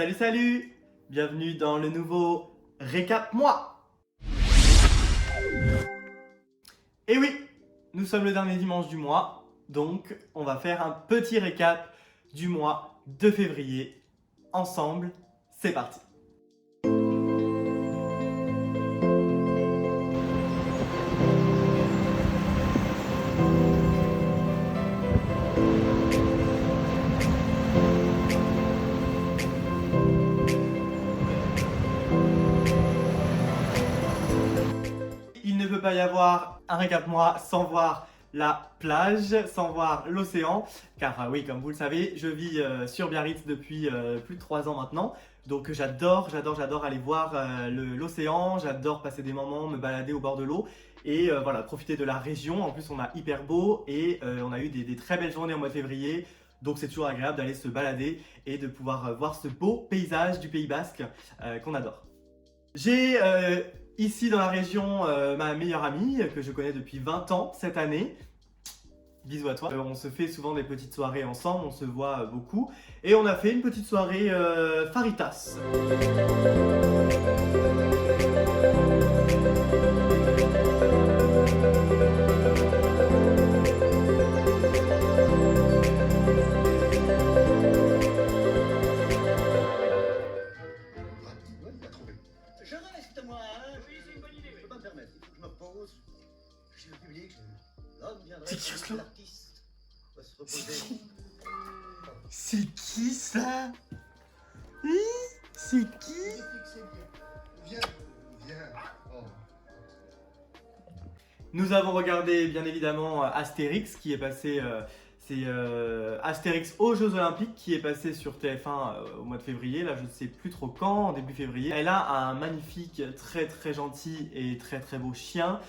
Salut salut! Bienvenue dans le nouveau Récap Moi! Et oui, nous sommes le dernier dimanche du mois, donc on va faire un petit récap du mois de février. Ensemble, c'est parti! Il ne peut pas y avoir un récap moi sans voir la plage, sans voir l'océan, car oui, comme vous le savez, je vis sur Biarritz depuis plus de 3 ans maintenant, donc j'adore aller voir l'océan, j'adore passer des moments, me balader au bord de l'eau, et voilà, profiter de la région. En plus on a hyper beau, et on a eu des très belles journées au mois de février, donc c'est toujours agréable d'aller se balader et de pouvoir voir ce beau paysage du Pays Basque qu'on adore. J'ai ici dans la région ma meilleure amie que je connais depuis 20 ans cette année. Bisous à toi. On se fait souvent des petites soirées ensemble, on se voit beaucoup. Et on a fait une petite soirée Faritas. Je reste, moi, hein. Oui, c'est une bonne idée. Je peux pas me permettre. Je me repose. Je suis le public. L'homme viendrait. C'est qui, Oslo ? L'artiste va se reposer. C'est qui ça? Oui, c'est qui? Viens, viens. Oh. Nous avons regardé bien évidemment Astérix qui est passé, c'est Astérix aux Jeux Olympiques qui est passé sur TF1 au mois de février, là je ne sais plus trop quand, en début février. Elle a un magnifique, très gentil et très beau chien,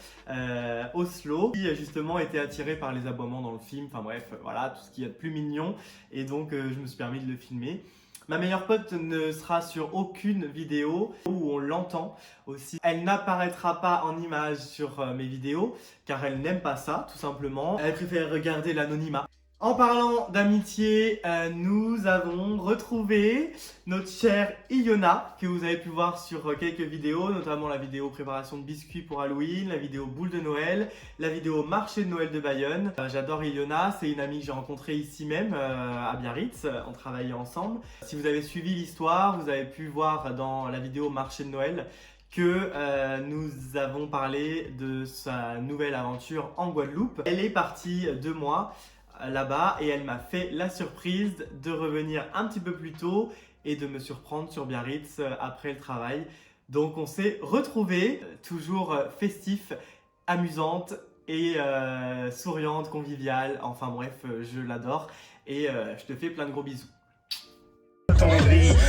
Oslo, qui justement était attiré par les aboiements dans le film, enfin bref, voilà, tout ce qu'il y a de plus mignon, et donc je me suis permis de le filmer. Ma meilleure pote ne sera sur aucune vidéo où on l'entend aussi. Elle n'apparaîtra pas en image sur mes vidéos car elle n'aime pas ça tout simplement. Elle préfère regarder l'anonymat. En parlant d'amitié, nous avons retrouvé notre chère Iona que vous avez pu voir sur quelques vidéos, notamment la vidéo préparation de biscuits pour Halloween, la vidéo boule de Noël, la vidéo marché de Noël de Bayonne. J'adore Iona, c'est une amie que j'ai rencontrée ici même à Biarritz, on travaillait ensemble. Si vous avez suivi l'histoire, vous avez pu voir dans la vidéo marché de Noël que nous avons parlé de sa nouvelle aventure en Guadeloupe. Elle est partie 2 mois là-bas et elle m'a fait la surprise de revenir un petit peu plus tôt et de me surprendre sur Biarritz après le travail. Donc on s'est retrouvés, toujours festif, amusante et souriante, conviviale, enfin bref, je l'adore et je te fais plein de gros bisous.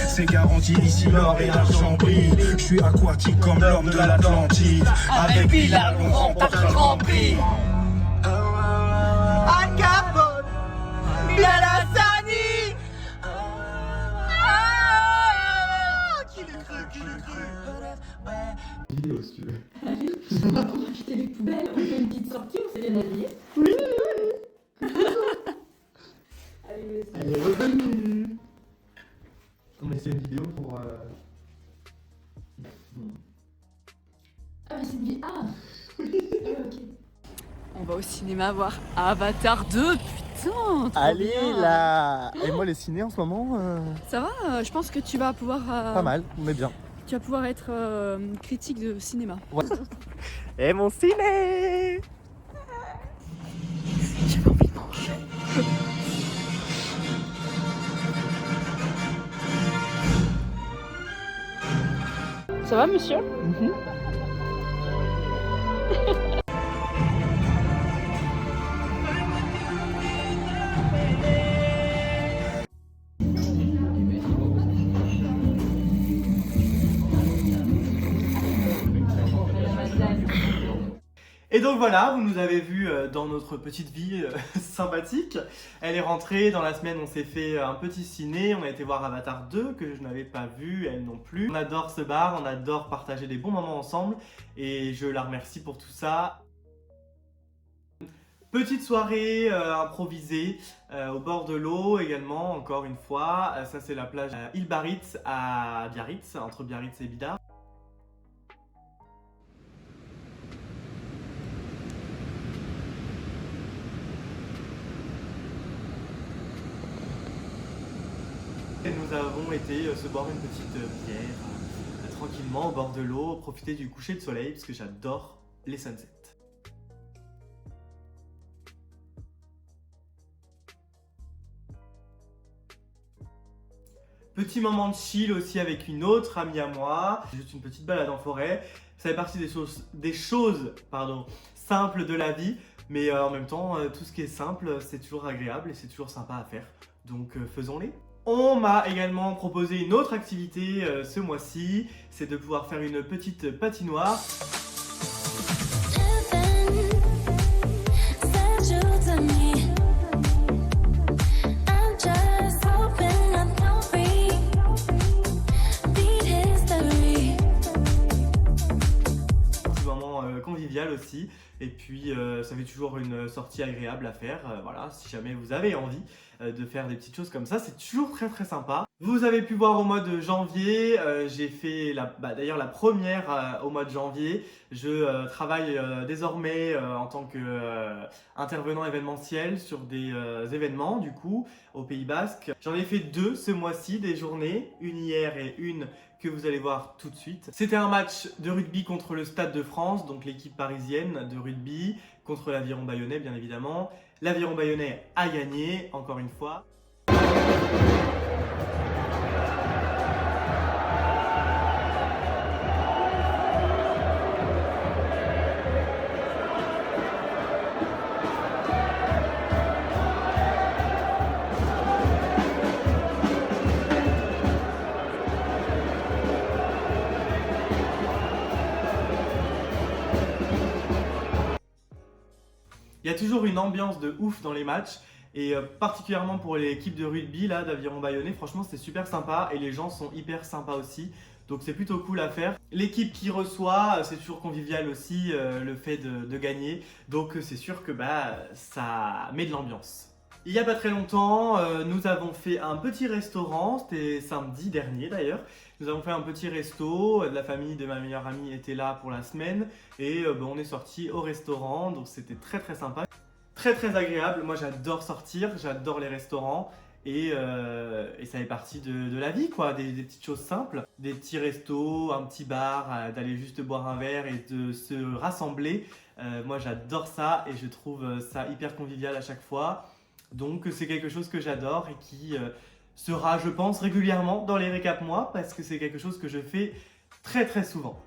C'est garanti ici l'or et l'argent brille. Je suis aquatique comme l'homme de l'Atlantide. Avec Bilal on remporte un grand prix. Al Capone, Bilal Hassani. Qui le cru? Vidéo si tu veux. Allez, pour acheter les poubelles, on fait une petite sortie, on s'est bien habillé. Oui. Allez, Elle est revenue. On a essayé une vidéo pour... Ah, mais c'est une vie. Ah ok. On va au cinéma voir Avatar 2, putain, trop Allez bien. là. Et moi les ciné en ce moment, Ça va, je pense que tu vas pouvoir... pas mal, on est bien. Tu vas pouvoir être critique de cinéma. Ouais. Et mon ciné. J'ai pas envie de manger. Ça va, monsieur? Et donc voilà, vous nous avez vu dans notre petite vie sympathique. Elle est rentrée, dans la semaine on s'est fait un petit ciné, on a été voir Avatar 2 que je n'avais pas vu, elle non plus. On adore ce bar, on adore partager des bons moments ensemble et je la remercie pour tout ça. Petite soirée improvisée au bord de l'eau également, encore une fois. Ça c'est la plage Île Baritz à Biarritz, entre Biarritz et Bidart. Et nous avons été se boire une petite bière tranquillement au bord de l'eau, profiter du coucher de soleil parce que j'adore les sunsets. Petit moment de chill aussi avec une autre amie à moi, juste une petite balade en forêt. Ça fait partie des choses simples de la vie, mais en même temps, tout ce qui est simple, c'est toujours agréable et c'est toujours sympa à faire. Donc faisons-les. On m'a également proposé une autre activité ce mois-ci, c'est de pouvoir faire une petite patinoire. Convivial aussi, et puis ça fait toujours une sortie agréable à faire. Voilà, si jamais vous avez envie de faire des petites choses comme ça, c'est toujours très sympa. Vous avez pu voir au mois de janvier, j'ai fait d'ailleurs la première au mois de janvier. Je travaille désormais en tant qu'intervenant événementiel sur des événements du coup au Pays Basque. J'en ai fait 2 ce mois-ci, des journées, une hier et une que vous allez voir tout de suite. C'était un match de rugby contre le Stade de France, donc l'équipe parisienne de rugby, contre l'Aviron Bayonnais bien évidemment. L'Aviron Bayonnais a gagné, encore une fois. Il y a toujours une ambiance de ouf dans les matchs et particulièrement pour l'équipe de rugby là d'Aviron Bayonnais, franchement c'est super sympa et les gens sont hyper sympas aussi. Donc c'est plutôt cool à faire. L'équipe qui reçoit, c'est toujours convivial aussi le fait de gagner. Donc c'est sûr que ça met de l'ambiance. Il n'y a pas très longtemps, nous avons fait un petit restaurant, c'était samedi dernier d'ailleurs. Nous avons fait un petit resto, la famille de ma meilleure amie était là pour la semaine et on est sorti au restaurant, donc c'était très sympa. Très agréable, moi j'adore sortir, j'adore les restaurants et ça fait partie de la vie quoi, des petites choses simples. Des petits restos, un petit bar, d'aller juste boire un verre et de se rassembler. Moi j'adore ça et je trouve ça hyper convivial à chaque fois. Donc c'est quelque chose que j'adore et qui sera, je pense, régulièrement dans les récaps mois parce que c'est quelque chose que je fais très souvent.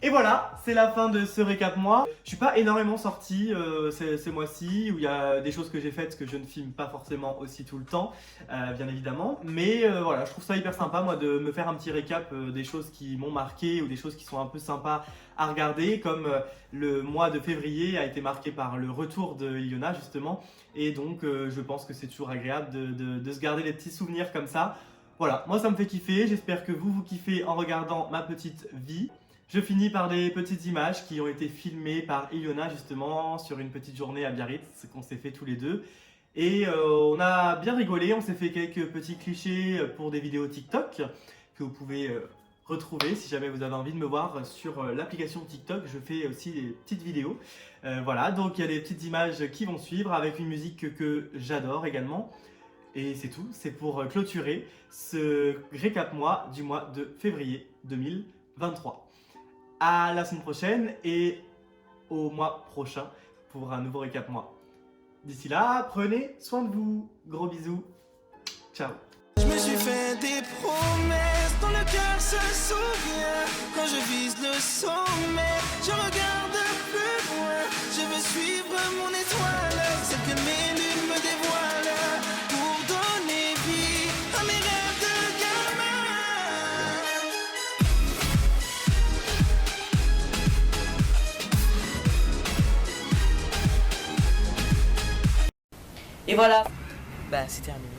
Et voilà, c'est la fin de ce récap mois. Je suis pas énormément sorti ces mois-ci où il y a des choses que j'ai faites que je ne filme pas forcément aussi tout le temps, bien évidemment. Mais voilà, je trouve ça hyper sympa moi de me faire un petit récap des choses qui m'ont marqué ou des choses qui sont un peu sympas à regarder, comme le mois de février a été marqué par le retour de Ilyona justement. Et donc je pense que c'est toujours agréable de se garder les petits souvenirs comme ça. Voilà, moi ça me fait kiffer, j'espère que vous kiffez en regardant ma petite vie. Je finis par des petites images qui ont été filmées par Ilyona justement sur une petite journée à Biarritz qu'on s'est fait tous les deux. Et on a bien rigolé, on s'est fait quelques petits clichés pour des vidéos TikTok que vous pouvez retrouver si jamais vous avez envie de me voir sur l'application TikTok. Je fais aussi des petites vidéos. Voilà, donc il y a des petites images qui vont suivre avec une musique que j'adore également. Et c'est tout, c'est pour clôturer ce récap mois du mois de février 2023. À la semaine prochaine et au mois prochain pour un nouveau récap mois. D'ici là, prenez soin de vous. Gros bisous. Ciao. Je me suis fait des promesses dont le cœur se souvient. Quand je vise le sommet, je regarde plus loin. Je veux suivre mon étoile, celle que mes lunes me dévoilent, pour donner vie à mes rêves de gamin. Et voilà, c'est terminé.